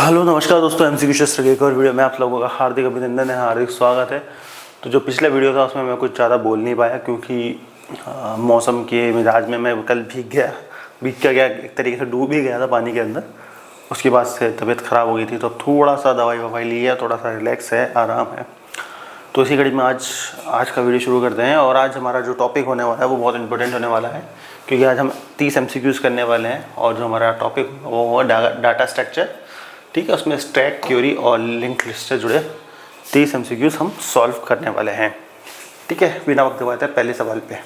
Hello नमस्कार दोस्तों, MCQ शास्त्र के एक और वीडियो में आप लोगों का हार्दिक अभिनंदन है, हार्दिक स्वागत है। तो जो पिछला वीडियो था उसमें मैं कुछ ज़्यादा बोल नहीं पाया क्योंकि मौसम के मिजाज में मैं कल भीग गया एक तरीके से डूब ही गया था पानी के अंदर। उसके बाद से तबीयत ख़राब हो गई थी, तो थोड़ा सा दवाई ववाई लिया, थोड़ा सा रिलैक्स है, आराम है। तो इसी कड़ी में आज का वीडियो शुरू करते हैं। और आज हमारा जो टॉपिक होने वाला है वो बहुत इंपॉर्टेंट होने वाला है क्योंकि आज हम 30 एमसीक्यूज़ करने वाले हैं। और जो हमारा टॉपिक वो होगा डाटा स्ट्रक्चर, ठीक है। उसमें स्टैक, क्वेरी और लिंक लिस्ट से जुड़े 30 एमसीक्यूज़ हम सॉल्व करने वाले हैं, ठीक है। बिना वक्त गवाए पहले सवाल पे,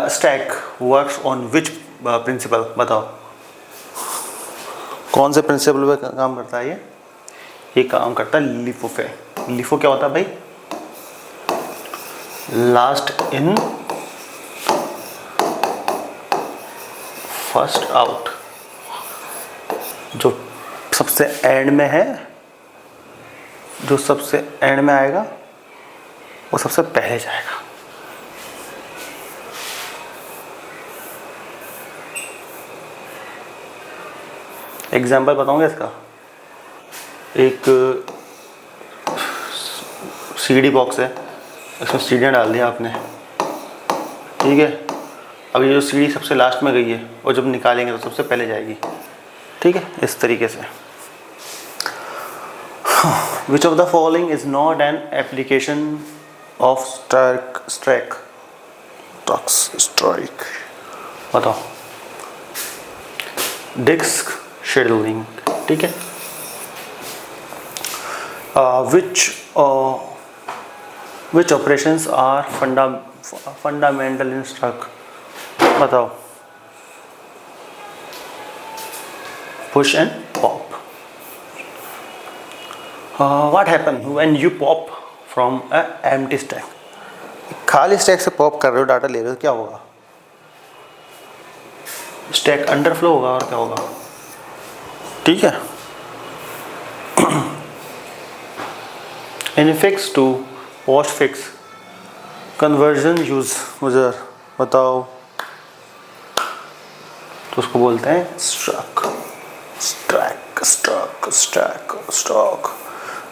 stack works on which principle, बताओ कौन से प्रिंसिपल पे काम करता है ये काम करता है लिफो पे। लिफो क्या होता है भाई? Last in first out. जो सबसे एंड में है, जो सबसे एंड में आएगा वो सबसे पहले जाएगा। एग्जाम्पल बताऊंगा इसका। एक सीडी बॉक्स है, इसमें सीढ़ियाँ डाल दिया आपने, ठीक है। अब ये जो सीढ़ी सबसे लास्ट में गई है और जब निकालेंगे तो सबसे पहले जाएगी, ठीक है, इस तरीके से। Which of the following is not an application of strike? बताओ। डिस्क शेड्यूलिंग, ठीक है। Which operations are fundamental in struct? बताओ। Push and pop. What happen when you pop from a empty stack? खाली स्टैक से pop कर रहे हो, data ले रहे हो, क्या होगा? स्टैक अंडरफ्लो होगा और क्या होगा, ठीक है। Infix to postfix conversion user, बताओ। तो उसको बोलते हैं stack.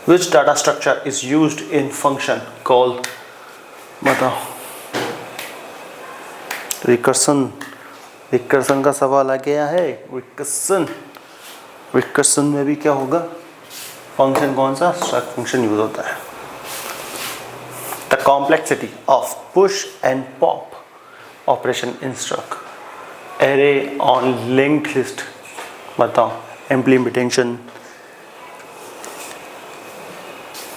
Which data structure is used in function called, बताओ। रिकर्सन का सवाल आ गया है। रिकर्सन में भी क्या होगा? फंक्शन कौन सा? स्ट्रक्ट फंक्शन यूज होता है। The complexity of push and pop operation in struct array on linked list, बताओ। implementation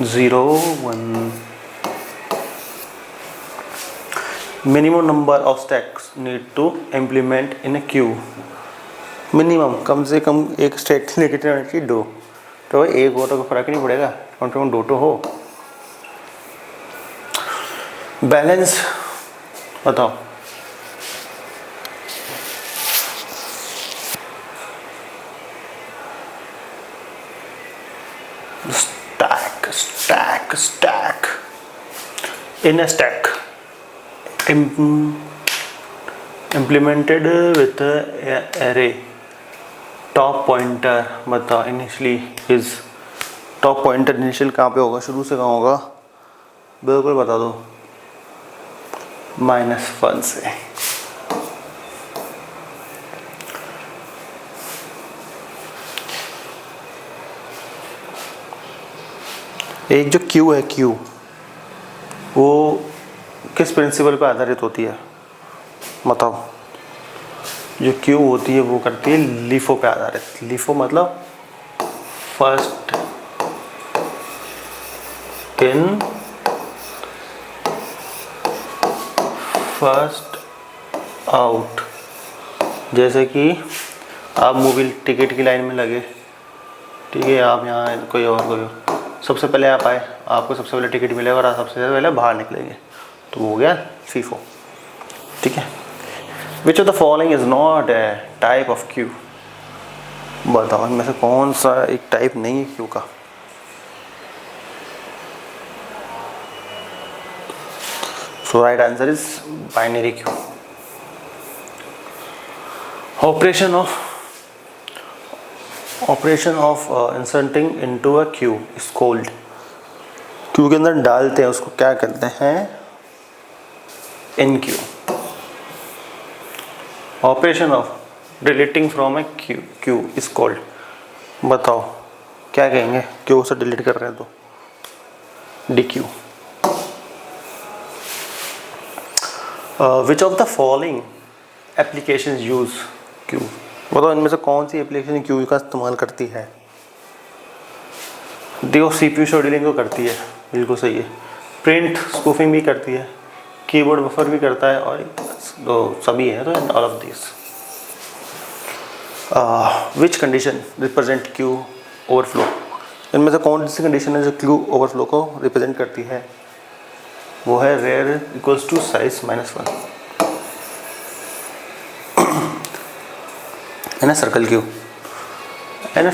0 1 minimum number of stacks need to implement in a queue। Minimum कम से कम एक स्टैक के कितने होने चाहिए? 2। तो एक हो तो फर्क नहीं पड़ेगा, कम से कम 2 तो हो। बैलेंस बताओ। Stack in a stack implemented with array top pointer, बताओ। Initially is top pointer initial कहाँ पे होगा? शुरू से कहाँ होगा? बिल्कुल बता दो। -1 से। एक जो क्यू है, क्यू वो किस प्रिंसिपल पर आधारित होती है, बताओ। जो क्यू होती है वो करती है लिफो पे आधारित। लिफो मतलब फर्स्ट इन फर्स्ट आउट। जैसे कि आप मूवी टिकट की लाइन में लगे, ठीक है। आप यहाँ कोई और सबसे पहले आप आए, आपको सबसे पहले टिकट मिलेगा और आप सबसे पहले बाहर निकलेंगे, तो वो हो गया फीफो, ठीक है। विच of the following is not a type of Q, बताओ। इनमें से कौन सा एक टाइप नहीं है क्यू का? So right answer is binary queue. Operation of operation of inserting into a queue is called, queue के अंदर डालते हैं उसको क्या कहते हैं, enqueue. Operation of deleting from a queue queue is called, बताओ क्या कहेंगे, क्यू से डिलीट कर रहे हैं तो D Q. Which of the following application use Q, बताओ इनमें से कौन सी एप्लीकेशन क्यू का इस्तेमाल करती है। देखो CPU शेड्यूलिंग को करती है, बिल्कुल सही है। प्रिंट स्पूफिंग भी करती है, कीबोर्ड बफर भी करता है, और तो सभी है तो all of this. Which condition represent Q overflow, इनमें से कौन सी कंडीशन है जो क्यू ओवरफ्लो को रिप्रेजेंट करती है, वो है रेयर इक्वल्स टू साइज -1 है ना, सर्कल क्यू है ना,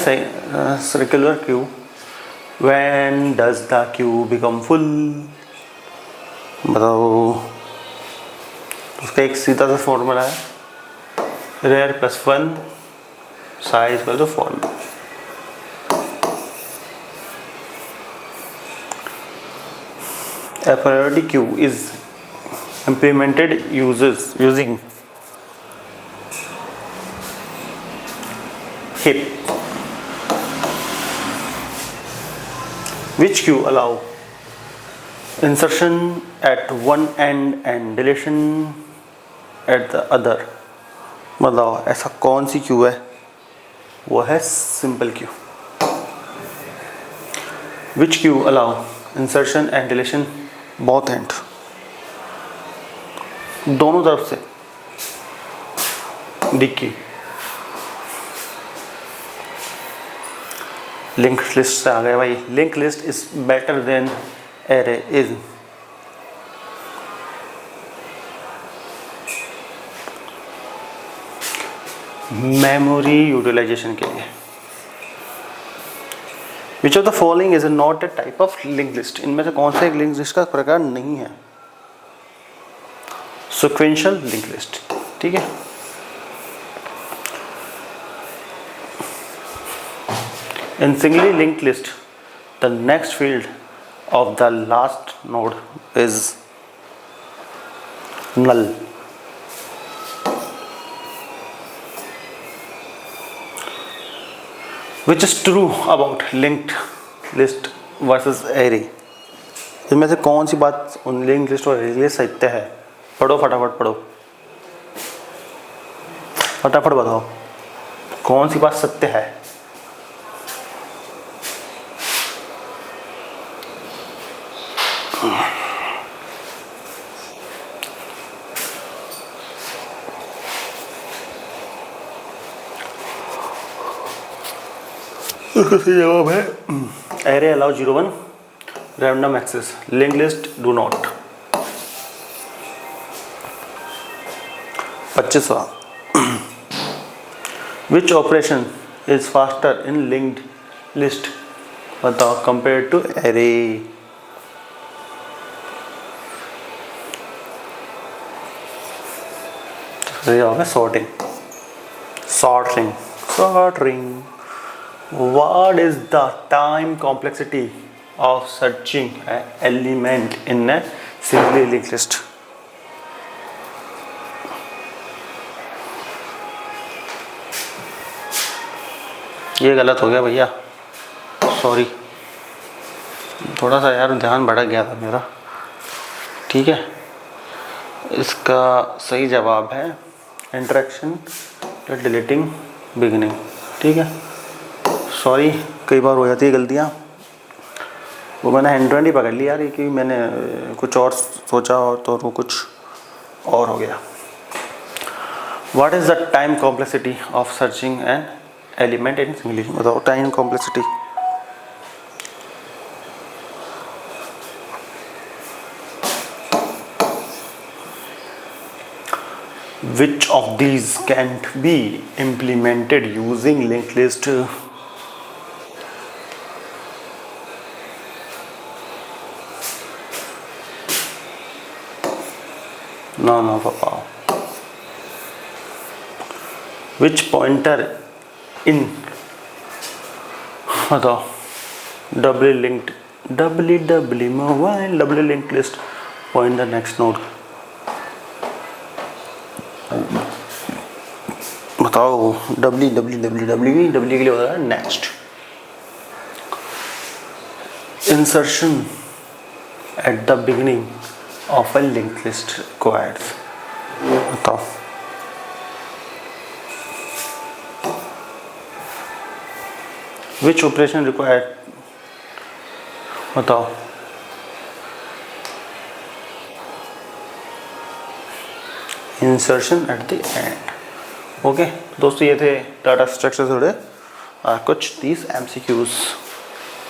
circular queue. When does the Q become full, बताओ उसका एक सीधा सा फॉर्मूला है, रेयर +1 साइज पर जो formula. A priority queue is implemented using heap, which queue allow insertion at one end and deletion at the other। बताओ ऐसा कौन सी क्यू है, वो है simple Q. Which Q allow insertion and deletion both and, दोनों तरफ से, dicky. Link list से आ गए भाई, link list is better than array is. Memory utilisation के लिए which of the following is not a type of link list, इनमें से कौन सा एक लिंक लिस्ट का प्रकार नहीं है, सिक्वेंशियल लिंक लिस्ट। ठीक है, in singly link list the next field of the last node is null। Which is true about linked list versus array, इनमें से कौन सी बात उन लिंक लिस्ट और array सत्य है, पढ़ो फटाफट पढ़ो, फटाफट बताओ कौन सी बात सत्य है। इसका सही जवाब है array allow 01 random access, link list do not. 25वां, which operation is faster in linked list, बताओ कंपेयर टू एरे। सही जवाब है sorting, sorting, sorting. What is the time complexity of searching an element in a singly linked list? ये गलत हो गया भैया, सॉरी, थोड़ा सा यार ध्यान भटक गया था मेरा। ठीक है, इसका सही जवाब है इंटरेक्शन डिलीटिंग बिगिनिंग। ठीक है, सॉरी कई बार हो जाती है गलतियाँ, वो मैंने हैंड ही पकड़ ली यार, ये कि मैंने कुछ और सोचा और तो वो कुछ और हो गया। What is the time complexity of searching an element in singly, बताओ time complexity. Which of these can't be implemented using linked list? No, Papa. Which pointer in बताओ doubly mobile doubly linked list point the next node। बताओ doubly के लिए होता है next. Insertion at the beginning of a linked list required. बताओ which operation required. बताओ insertion at the end. Okay दोस्तों, ये थे डाटा स्ट्रक्चर थोड़े कुछ 30 MCQs।